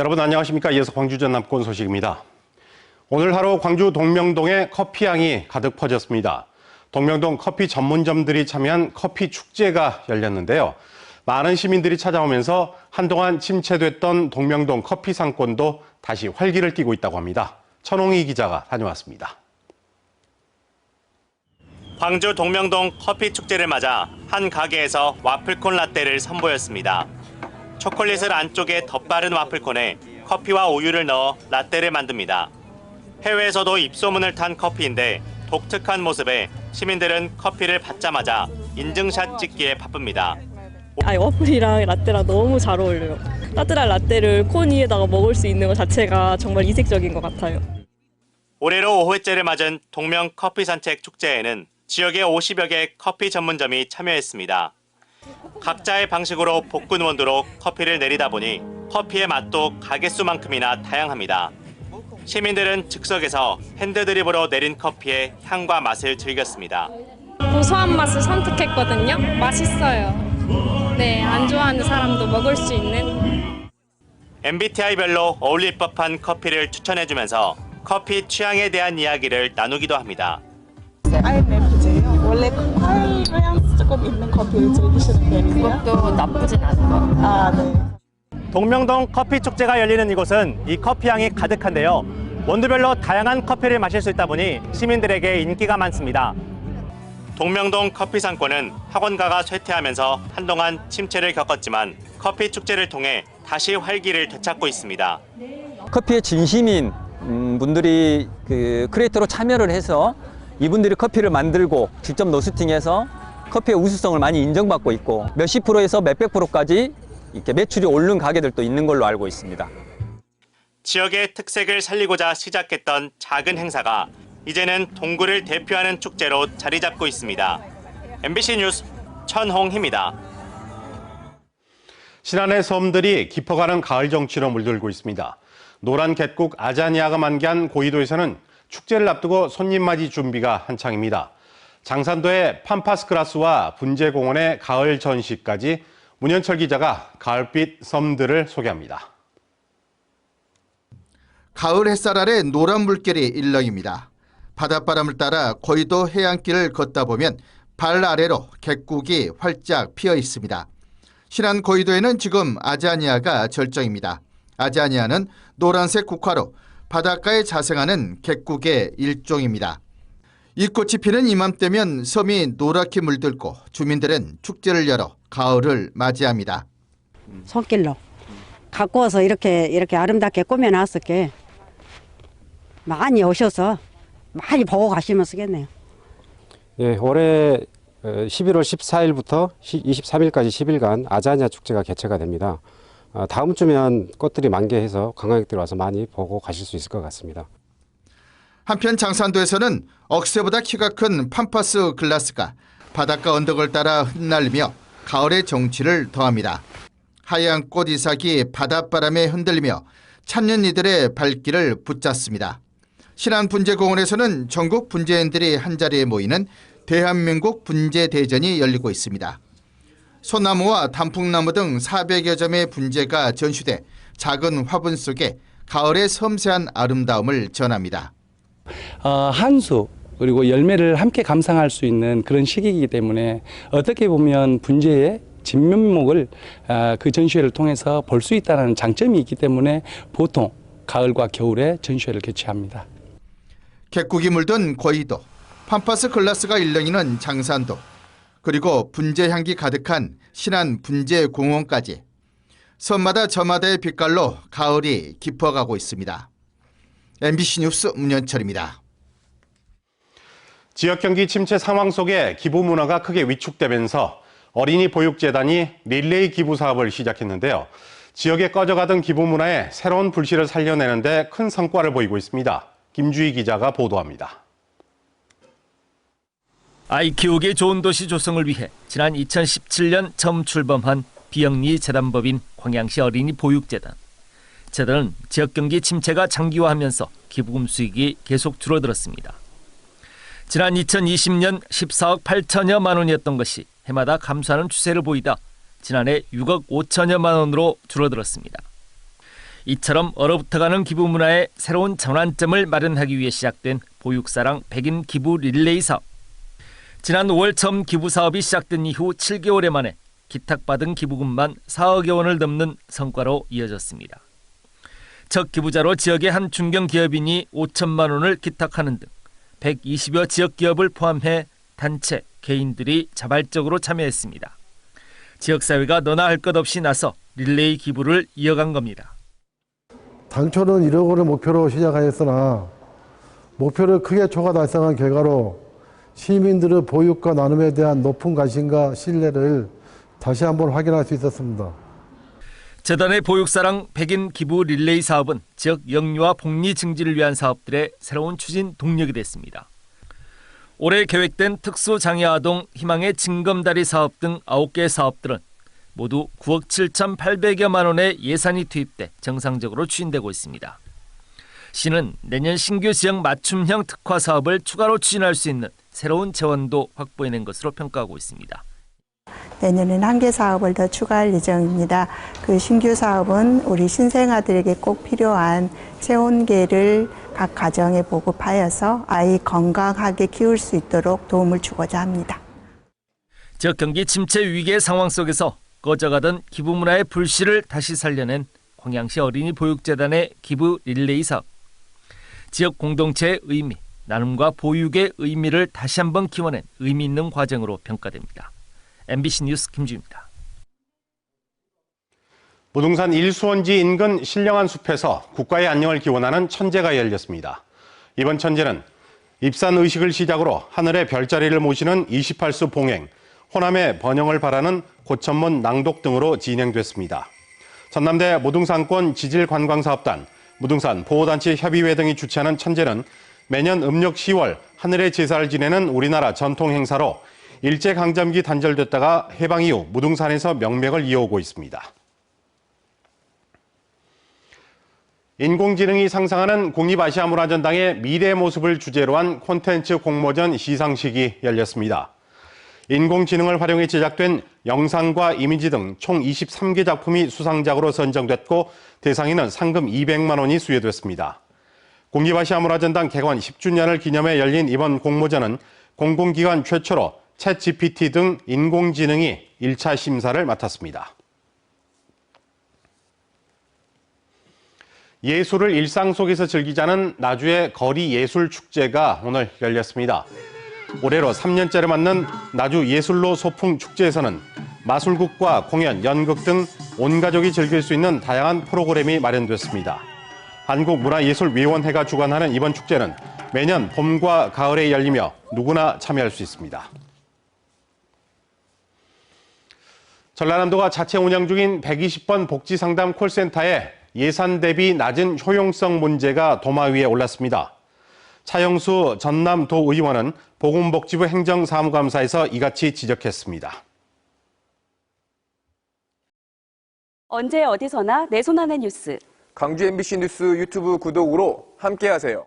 여러분 안녕하십니까? 이어서 광주 전남권 소식입니다. 오늘 하루 광주 동명동에 커피향이 가득 퍼졌습니다. 동명동 커피 전문점들이 참여한 커피 축제가 열렸는데요. 많은 시민들이 찾아오면서 한동안 침체됐던 동명동 커피 상권도 다시 활기를 띠고 있다고 합니다. 천홍희 기자가 다녀왔습니다. 광주 동명동 커피 축제를 맞아 한 가게에서 와플콘 라떼를 선보였습니다. 초콜릿을 안쪽에 덧바른 와플콘에 커피와 우유를 넣어 라떼를 만듭니다. 해외에서도 입소문을 탄 커피인데 독특한 모습에 시민들은 커피를 받자마자 인증샷 찍기에 바쁩니다. 와플이랑 라떼랑 너무 잘 어울려요. 따뜻한 라떼를 콘 위에다가 먹을 수 있는 것 자체가 정말 이색적인 것 같아요. 올해로 5회째를 맞은 동명 커피 산책 축제에는 지역의 50여 개 커피 전문점이 참여했습니다. 각자의 방식으로 볶은 원두로 커피를 내리다 보니 커피의 맛도 가게 수만큼이나 다양합니다. 시민들은 즉석에서 핸드드립으로 내린 커피의 향과 맛을 즐겼습니다. 고소한 맛을 선택했거든요. 맛있어요. 네, 안 좋아하는 사람도 먹을 수 있는. MBTI별로 어울릴 법한 커피를 추천해주면서 커피 취향에 대한 이야기를 나누기도 합니다. INFJ예요. 원래 과일 영양 조금 있는 커피를 즐기시는 편이세요? 그것도 나쁘진 않아요. 네. 동명동 커피 축제가 열리는 이곳은 이 커피 향이 가득한데요. 원두별로 다양한 커피를 마실 수 있다 보니 시민들에게 인기가 많습니다. 동명동 커피 상권은 학원가가 쇠퇴하면서 한동안 침체를 겪었지만 커피 축제를 통해 다시 활기를 되찾고 있습니다. 커피에 진심인 분들이 크리에이터로 참여를 해서 이분들이 커피를 만들고 직접 로스팅해서 커피의 우수성을 많이 인정받고 있고 몇십 프로에서 몇백 프로까지 이렇게 매출이 오른 가게들도 있는 걸로 알고 있습니다. 지역의 특색을 살리고자 시작했던 작은 행사가 이제는 동구를 대표하는 축제로 자리 잡고 있습니다. MBC 뉴스 천홍희입니다. 신안의 섬들이 깊어가는 가을 정취로 물들고 있습니다. 노란 갯국 아자니아가 만개한 고이도에서는 축제를 앞두고 손님 맞이 준비가 한창입니다. 장산도의 팜파스 그라스와 분재공원의 가을 전시까지 문현철 기자가 가을빛 섬들을 소개합니다. 가을 햇살 아래 노란 물결이 일렁입니다. 바닷바람을 따라 고이도 해안길을 걷다 보면 발 아래로 갯국이 활짝 피어 있습니다. 신안 고이도에는 지금 아자니아가 절정입니다. 아자니아는 노란색 국화로 바닷가에 자생하는 갯국의 일종입니다. 이 꽃이 피는 이맘때면 섬이 노랗게 물들고 주민들은 축제를 열어 가을을 맞이합니다. 손길로 갖고 와서 이렇게 아름답게 꾸며놨을게 많이 오셔서 많이 보고 가시면 쓰겠네요. 예, 올해 11월 14일부터 23일까지 10일간 아자니아 축제가 개최가 됩니다. 다음 주면 꽃들이 만개해서 관광객들이 와서 많이 보고 가실 수 있을 것 같습니다. 한편 장산도에서는 억새보다 키가 큰 팜파스 글라스가 바닷가 언덕을 따라 흩날리며 가을의 정취를 더합니다. 하얀 꽃 이삭이 바닷바람에 흔들리며 찾는 이들의 발길을 붙잡습니다. 신안 분재공원에서는 전국 분재인들이 한자리에 모이는 대한민국 분재대전이 열리고 있습니다. 소나무와 단풍나무 등 400여 점의 분재가 전시돼 작은 화분 속에 가을의 섬세한 아름다움을 전합니다. 한수 그리고 열매를 함께 감상할 수 있는 그런 시기이기 때문에 어떻게 보면 분재의 진면목을 그 전시회를 통해서 볼 수 있다는 장점이 있기 때문에 보통 가을과 겨울에 전시회를 개최합니다. 갯국이 물든 고이도, 팜파스 글라스가 일렁이는 장산도, 그리고 분재 향기 가득한 신안 분재공원까지 섬마다 저마다의 빛깔로 가을이 깊어가고 있습니다. MBC 뉴스 문현철입니다. 지역 경기 침체 상황 속에 기부 문화가 크게 위축되면서 어린이 보육재단이 릴레이 기부 사업을 시작했는데요. 지역에 꺼져가던 기부 문화에 새로운 불씨를 살려내는 데 큰 성과를 보이고 있습니다. 김주희 기자가 보도합니다. 아이 키우기 좋은 도시 조성을 위해 지난 2017년 처음 출범한 비영리 재단법인 광양시 어린이 보육재단. 재단은 지역 경기 침체가 장기화하면서 기부금 수익이 계속 줄어들었습니다. 지난 2020년 14억 8천여만 원이었던 것이 해마다 감소하는 추세를 보이다 지난해 6억 5천여만 원으로 줄어들었습니다. 이처럼 얼어붙어가는 기부 문화에 새로운 전환점을 마련하기 위해 시작된 보육사랑 백인 기부 릴레이 사업. 지난 5월 처음 기부 사업이 시작된 이후 7개월에 만에 기탁받은 기부금만 4억여 원을 넘는 성과로 이어졌습니다. 첫 기부자로 지역의 한 중견기업인이 5천만 원을 기탁하는 등 120여 지역 기업을 포함해 단체, 개인들이 자발적으로 참여했습니다. 지역사회가 너나 할 것 없이 나서 릴레이 기부를 이어간 겁니다. 당초는 1억 원을 목표로 시작하였으나 목표를 크게 초과 달성한 결과로 시민들의 보육과 나눔에 대한 높은 관심과 신뢰를 다시 한번 확인할 수 있었습니다. 재단의 보육사랑 백인 기부 릴레이 사업은 지역 영유아 복리 증진을 위한 사업들의 새로운 추진 동력이 됐습니다. 올해 계획된 특수장애아동 희망의 징검다리 사업 등 9개 사업들은 모두 9억 7,800여만 원의 예산이 투입돼 정상적으로 추진되고 있습니다. 시는 내년 신규 지역 맞춤형 특화 사업을 추가로 추진할 수 있는 새로운 재원도 확보해낸 것으로 평가하고 있습니다. 내년에는 1개 사업을 더 추가할 예정입니다. 그 신규 사업은 우리 신생아들에게 꼭 필요한 체온계를 각 가정에 보급하여서 아이 건강하게 키울 수 있도록 도움을 주고자 합니다. 지역 경기 침체 위기의 상황 속에서 꺼져가던 기부 문화의 불씨를 다시 살려낸 광양시 어린이 보육재단의 기부 릴레이 사업. 지역 공동체의 의미, 나눔과 보육의 의미를 다시 한번 키워낸 의미 있는 과정으로 평가됩니다. MBC 뉴스 김주입니다. 무등산 일수원지 인근 신령한 숲에서 국가의 안녕을 기원하는 천제가 열렸습니다. 이번 천제는 입산 의식을 시작으로 하늘의 별자리를 모시는 28수 봉행, 호남의 번영을 바라는 고천문 낭독 등으로 진행됐습니다. 전남대 무등산권 지질관광사업단, 무등산 보호단체 협의회 등이 주최하는 천제는 매년 음력 10월 하늘의 제사를 지내는 우리나라 전통 행사로 일제강점기 단절됐다가 해방 이후 무등산에서 명맥을 이어오고 있습니다. 인공지능이 상상하는 국립아시아문화전당의 미래의 모습을 주제로 한 콘텐츠 공모전 시상식이 열렸습니다. 인공지능을 활용해 제작된 영상과 이미지 등 총 23개 작품이 수상작으로 선정됐고 대상에는 상금 200만 원이 수여됐습니다. 국립아시아문화전당 개관 10주년을 기념해 열린 이번 공모전은 공공기관 최초로 챗GPT 등 인공지능이 1차 심사를 맡았습니다. 예술을 일상 속에서 즐기자는 나주의 거리 예술 축제가 오늘 열렸습니다. 올해로 3년째를 맞는 나주 예술로 소풍 축제에서는 마술극과 공연, 연극 등 온 가족이 즐길 수 있는 다양한 프로그램이 마련됐습니다. 한국문화예술위원회가 주관하는 이번 축제는 매년 봄과 가을에 열리며 누구나 참여할 수 있습니다. 전라남도가 자체 운영 중인 120번 복지상담 콜센터에 예산 대비 낮은 효용성 문제가 도마 위에 올랐습니다. 차영수 전남도의원은 보건복지부 행정사무감사에서 이같이 지적했습니다. 언제 어디서나 내 손 안의 뉴스. 광주 MBC 뉴스 유튜브 구독으로 함께하세요.